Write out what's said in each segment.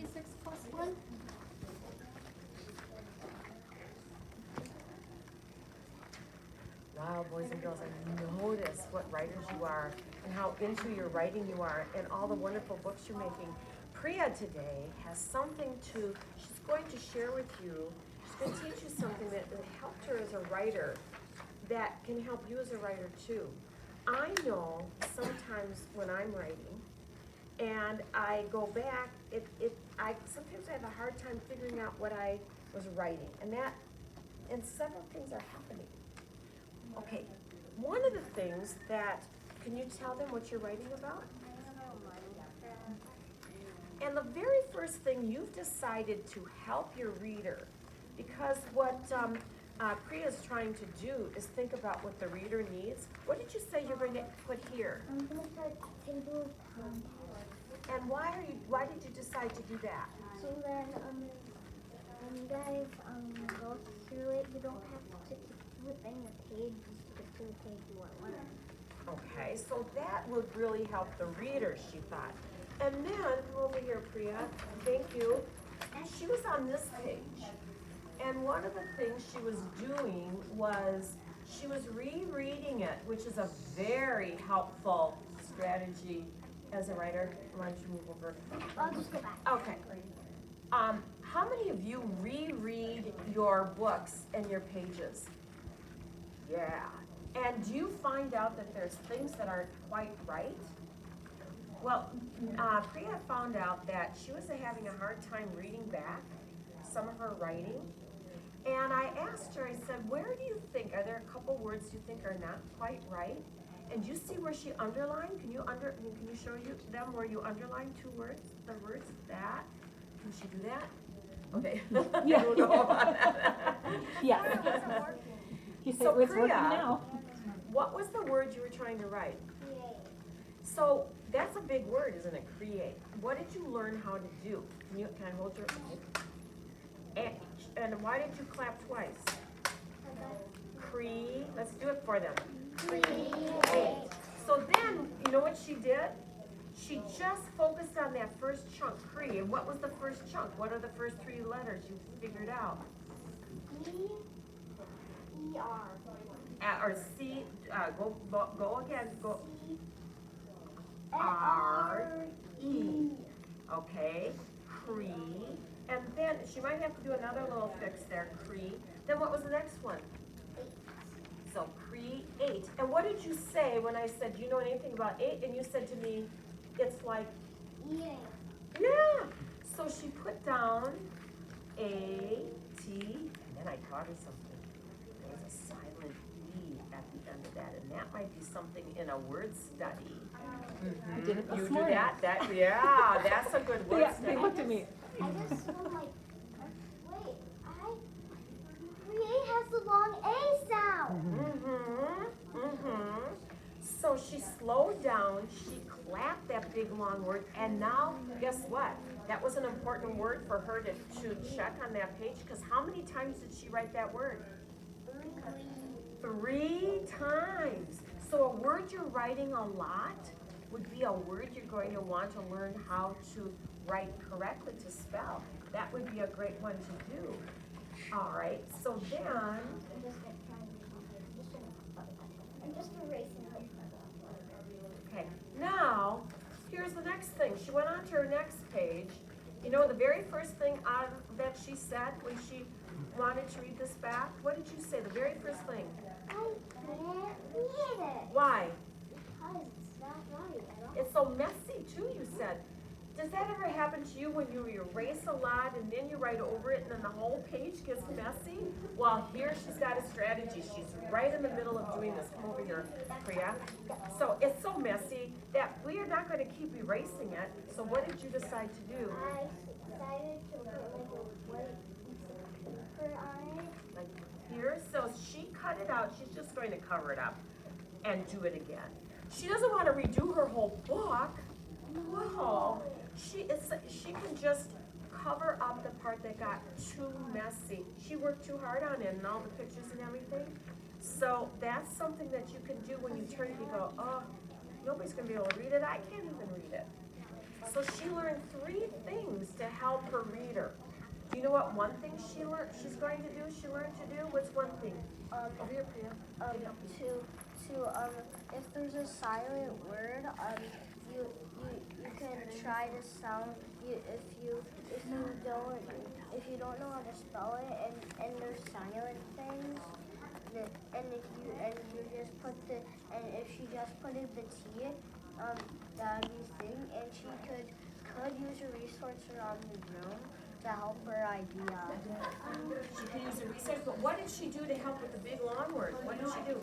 36 plus 1? Wow, boys and girls, I notice what writers you are and how into your writing you are and all the wonderful books you're making. Priya today has something she's going to share with you. She's going to teach you something that helped her as a writer that can help you as a writer too. I know sometimes when I'm writing and I go back, sometimes I have a hard time figuring out what I was writing, and several things are happening. Okay, one of the things can you tell them what you're writing about? And the very first thing you've decided to help your reader, because what Priya is trying to do is think about what the reader needs. What did you say you're going to put here? I'm going to put table of contents. And why did you decide to do that? So then, when you guys go through it, you don't have to keep flipping the page just to get to the page you want to learn. Okay, so that would really help the reader, she thought. And then, come over here, Priya, thank you. She was on this page. And one of the things she was doing was she was rereading it, which is a very helpful strategy as a writer. Why don't you move over? I'll just go back. Okay. How many of you reread your books and your pages? Yeah. And do you find out that there's things that aren't quite right? Well, Priya found out that she was having a hard time reading back some of her writing. And I asked her, I said, where do you think, are there a couple words you think are not quite right? And you see where she underlined? Can you show them where you underlined two words? The words that? Can she do that? Okay. Yeah. I don't know about that. Yeah. You said So it's working Priya, now. what was the word you were trying to write? Create. So that's a big word, isn't it? Create. What did you learn how to do? Can I hold your? And why did you clap twice? Let's do it for them. Create. So then, you know what she did? She just focused on that first chunk, Cree. And what was the first chunk? What are the first three letters you figured out? E-R. Or C, go again, go. R-E. Okay, Cree. And then she might have to do another little fix there, Cree. Then what was the next one? So create. And what did you say when I said, do you know anything about 8? And you said to me, it's like Eating. yeah. So she put down A-T, and then I taught her something. There's a silent E at the end of that, and that might be something in a word study. I did it this You do morning. that? Yeah, that's a good word Yeah, study. they looked at me. I just feel like, wait, create has the long A sound. So she slowed down, she clapped that big long word, and now, guess what? That was an important word for her to check on that page, because how many times did she write that word? 3 times. So a word you're writing a lot would be a word you're going to want to learn how to write correctly, to spell. That would be a great one to do. All right, so then, I'm just erasing it. okay, now, here's the next thing. She went on to her next page. You know, the very first thing that she said when she wanted to read this back, what did you say, the very first thing? I can't read it. Why? Because it's not right at all. It's so messy too, you said. Does that ever happen to you when you erase a lot and then you write over it and then the whole page gets messy? Well, here she's got a strategy. She's right in the middle of doing this. Come over here, Priya. So it's so messy that we are not going to keep erasing it. So what did you decide to do? I decided to put like a white piece of paper on it. Like here. So she cut it out. She's just going to cover it up and do it again. She doesn't want to redo her whole book. No. She can just cover up the part that got too messy. She worked too hard on it and all the pictures and everything. So that's something that you can do when you turn it. You go, oh, nobody's going to be able to read it. I can't even read it. So she learned 3 things to help her reader. Do you know what one thing she's learned to do? What's one thing? Over here, Priya. If there's a silent word, you can try to sound if you don't know how to spell it and there's silent things, and if she just put in the T, that'd be thing, and she could use a resource around the room to help her idea. She can use a resource, but what did she do to help with the big long word? What did she do?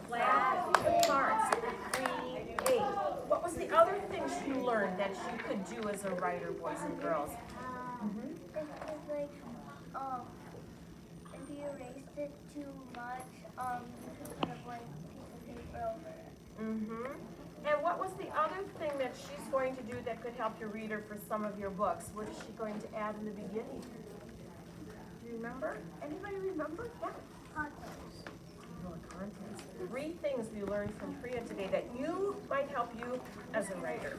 Flat the parts, create. What was the other thing she learned that she could do as a writer, boys and girls? It's like, if you erased it too much, you could put a blank piece of paper over it. Mm-hmm. And what was the other thing that she's going to do that could help your reader for some of your books? What is she going to add in the beginning? Do you remember? Anybody remember? Yeah. Contents. More contents. 3 things we learned from Priya today that might help you as a writer.